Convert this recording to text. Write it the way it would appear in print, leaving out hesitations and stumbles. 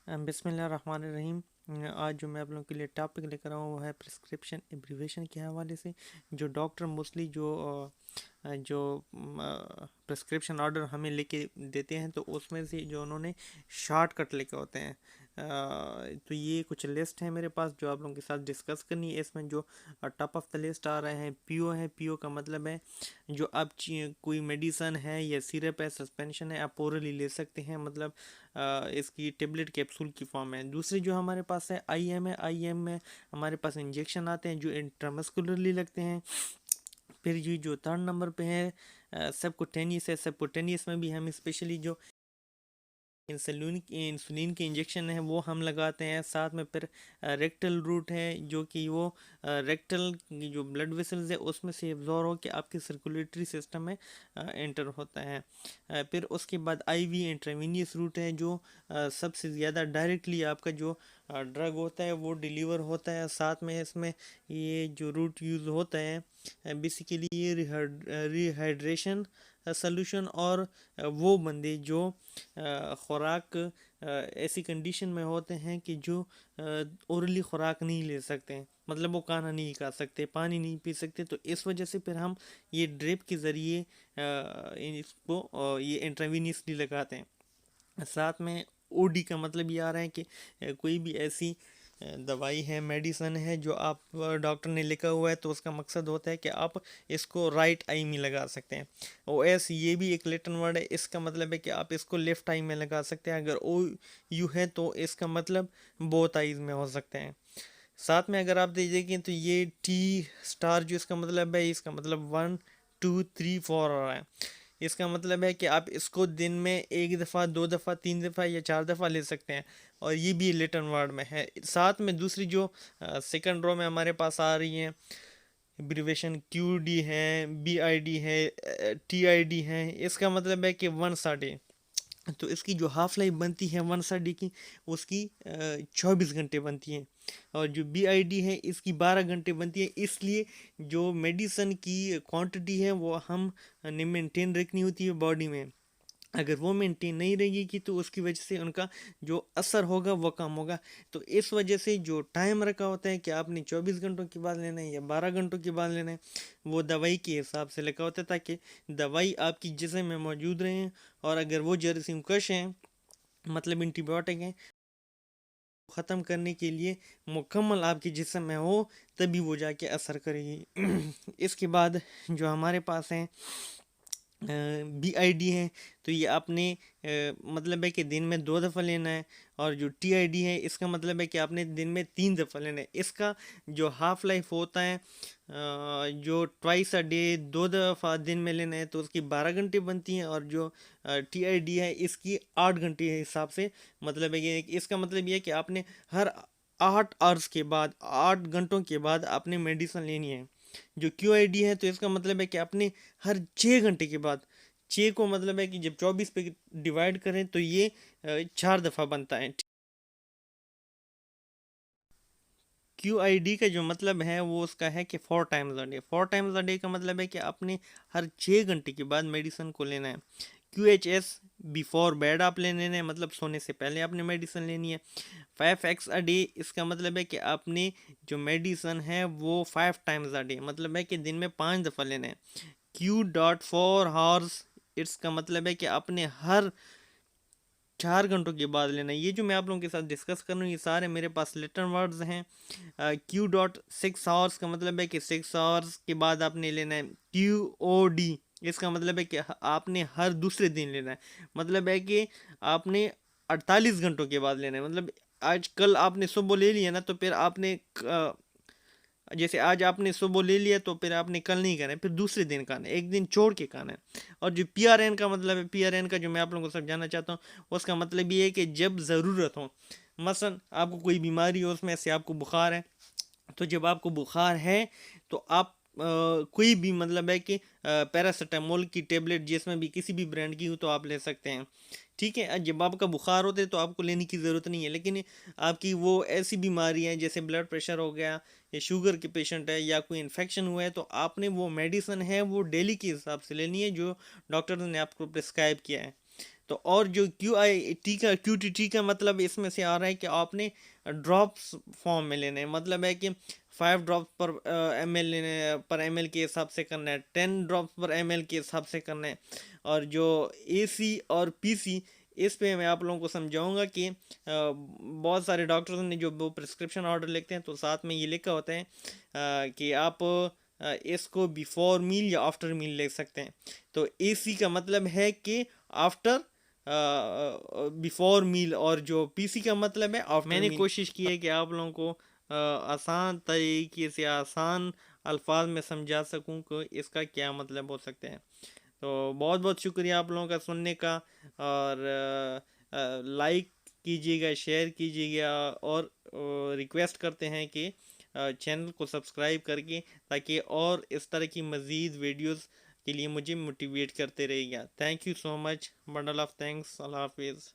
बिस्मिल्लाहिर्रहमानिर्रहीम। आज जो मैं आप लोगों के लिए टॉपिक लेकर आया हूँ वो है प्रिस्क्रिप्शन एब्रीवेशन के हवाले से। जो डॉक्टर मोस्टली जो प्रिस्क्रिप्शन ऑर्डर हमें लेके देते हैं तो उसमें से जो उन्होंने शॉर्टकट लेके होते हैं। तो ये कुछ लिस्ट है मेरे पास जो आप लोगों के साथ डिस्कस करनी है। इसमें जो टॉप ऑफ द लिस्ट आ रहे हैं पीओ है। पीओ का मतलब है जो आप कोई मेडिसन है या सिरप है, सस्पेंशन है, आप ओरली ले सकते हैं। मतलब इसकी टेबलेट कैप्सूल की फॉर्म है। दूसरी जो हमारे पास है आईएम है। आईएम में हमारे पास इंजेक्शन आते हैं जो इंट्रामस्कुलरली लगते हैं। फिर ये जो थर्ड नंबर पे है सबकुटेनियस है। सबकुटेनियस में भी हम स्पेशली जो इंसुलिन के इंजेक्शन है वो हम लगाते हैं। साथ में फिर रेक्टल रूट है जो कि वो रेक्टल जो ब्लड वेसल्स है उसमें से एब्जॉर्ब हो के आपके सर्कुलेटरी सिस्टम में एंटर होता है। फिर उसके बाद आईवी इंट्रावेनियस रूट है जो सबसे ज़्यादा डायरेक्टली आपका जो ड्रग होता है वो डिलीवर होता है। साथ में इसमें ये जो रूट यूज़ होता है बेसिकली ये रिहाइड्रेशन सॉल्यूशन और वो बंदे जो खुराक ऐसी कंडीशन में होते हैं कि जो ओरली खुराक नहीं ले सकते हैं। मतलब वो खाना नहीं खा सकते, पानी नहीं पी सकते, तो इस वजह से फिर हम ये ड्रिप के ज़रिए इसको ये इंट्रावीनियसली लगाते हैं। साथ में ओडी का मतलब ये आ रहा है कि कोई भी ऐसी दवाई है, मेडिसन है जो आप डॉक्टर ने लिखा हुआ है तो उसका मकसद होता है कि आप इसको राइट आई में लगा सकते हैं। ओ एस ये भी एक लेटन वर्ड है। इसका मतलब है कि आप इसको लेफ्ट आई में लगा सकते हैं। अगर ओ यू है तो इसका मतलब बोथ आईज में हो सकते हैं। साथ में अगर आप देखें तो ये टी स्टार जो इसका मतलब है, इसका मतलब 1 2 3 4 हो रहा है। इसका मतलब है कि आप इसको दिन में एक दफ़ा, दो दफ़ा, तीन दफ़ा या चार दफ़ा ले सकते हैं। और ये भी लिटन वर्ड में है। साथ में दूसरी जो सेकंड रो में हमारे पास आ रही है एब्रीवेशन क्यू डी है, बी आई डी है, टी आई डी है। इसका मतलब है कि 1 डे। तो इसकी जो हाफ लाइफ बनती है 1 की उसकी 24 घंटे बनती है। और जो बी आई डी है इसकी 12 घंटे बनती है। इसलिए जो मेडिसन की क्वांटिटी है वो हम ने मेंटेन रखनी होती है बॉडी में। अगर वो मेंटेन नहीं रहेगी तो उसकी वजह से उनका जो असर होगा वो कम होगा। तो इस वजह से जो टाइम रखा होता है कि आपने 24 घंटों के बाद लेना है या 12 घंटों के बाद लेना है वो दवाई के हिसाब से लिखा होता है ताकि दवाई आपकी जिस्म में मौजूद रहे। और अगर वो जरासीम कश हैं, मतलब एंटीबायोटिक हैं, ख़त्म करने के लिए मुकम्मल आपके जिस्म में हो तभी वो जाके असर करेगी। इसके बाद जो हमारे पास हैं बी आई डी है। तो ये आपने मतलब है कि दिन में 2 दफ़ा लेना है। और जो टी आई डी है इसका मतलब है कि आपने दिन में 3 दफ़ा लेना है। इसका जो हाफ लाइफ होता है जो ट्वाइस अ डे 2 दफ़ा दिन में लेना है तो उसकी 12 घंटे बनती हैं। और जो टी आई डी है इसकी 8 घंटे के हिसाब से मतलब है कि इसका मतलब ये है कि आपने हर 8 आवर्स के बाद, 8 घंटों के बाद आपने मेडिसिन लेनी है। जो क्यू आई डी है तो इसका मतलब है कि आपने हर 6 घंटे के बाद, 6 को मतलब है कि जब 24 पे डिवाइड करें तो ये 4 दफ़ा बनता है। क्यू आई डी का जो मतलब है वो उसका है कि 4 times a day. 4 times a day का मतलब है कि आपने हर 6 घंटे के बाद मेडिसिन को लेना है। Q H S before bed आप लेने हैं, मतलब सोने से पहले आपने मेडिसिन लेनी है। 5 एक्स अ डे इसका मतलब है कि आपने जो मेडिसिन है वो 5 टाइम्स अ डे, मतलब है कि दिन में 5 दफ़ा लेना है। Q.4 हॉर्स इसका मतलब है कि आपने हर 4 घंटों के बाद लेना है। ये जो मैं आप लोगों के साथ डिस्कस कर रहा हूँ ये सारे मेरे पास लिटन वर्ड्स हैं। Q.6 हॉर्स का मतलब है कि 6 आवर्स के बाद आपने लेना है। QOD इसका मतलब है कि आपने हर दूसरे दिन लेना है। मतलब है कि आपने 48 घंटों के बाद लेना है। मतलब आज कल आपने सुबह ले लिया ना तो फिर आपने जैसे आज आपने सुबह ले लिया तो फिर आपने कल नहीं खाना है, फिर दूसरे दिन खाना है, एक दिन छोड़ के खाना है। और जो पी आर एन का मतलब है, पी आर एन का जो मैं आप लोगों को समझाना चाहता हूँ उसका मतलब ये है कि जब ज़रूरत हो, मसलन आपको कोई बीमारी हो, उसमें से आपको बुखार है, तो जब आपको बुखार है तो आप कोई भी मतलब है कि पैरासीटामोल की टेबलेट जिसमें भी किसी भी ब्रांड की हो तो आप ले सकते हैं। ठीक है, जब आपका बुखार होता है तो आपको लेने की ज़रूरत नहीं है। लेकिन आपकी वो ऐसी बीमारी है जैसे ब्लड प्रेशर हो गया या शुगर के पेशेंट है या कोई इन्फेक्शन हुआ है तो आपने वो मेडिसिन है वो डेली के हिसाब से लेनी है जो डॉक्टर ने आपको प्रिस्क्राइब किया है। तो और जो QTT का मतलब इसमें से आ रहा है कि आपने ड्रॉप्स फॉर्म में लेने हैं, मतलब है कि 5 ड्रॉप्स पर ml लेने पर ml के हिसाब से करना है, 10 ड्रॉप्स पर ml के हिसाब से करना है। और जो AC और PC, इस पे मैं आप लोगों को समझाऊंगा कि बहुत सारे डॉक्टर्स ने जो वो प्रिस्क्रिप्शन ऑर्डर लिखते हैं तो साथ में ये लिखा होता है कि आप इसको बिफोर मील या आफ्टर मील ले सकते हैं। तो AC का मतलब है कि आफ्टर बिफोर मील, और जो PC का मतलब है आफ्टर मील। मैंने कोशिश की है कि आप लोगों को आसान तरीके से, आसान अल्फाज में समझा सकूं कि इसका क्या मतलब हो सकते हैं। तो बहुत बहुत शुक्रिया आप लोगों का सुनने का, और लाइक कीजिएगा, शेयर कीजिएगा, और रिक्वेस्ट करते हैं कि चैनल को सब्सक्राइब करके, ताकि और इस तरह की मज़ीद वीडियोस के लिए मुझे मोटिवेट करते रहिएगा। Thank you so much, bundle of thanks, अल्लाह हाफिज़।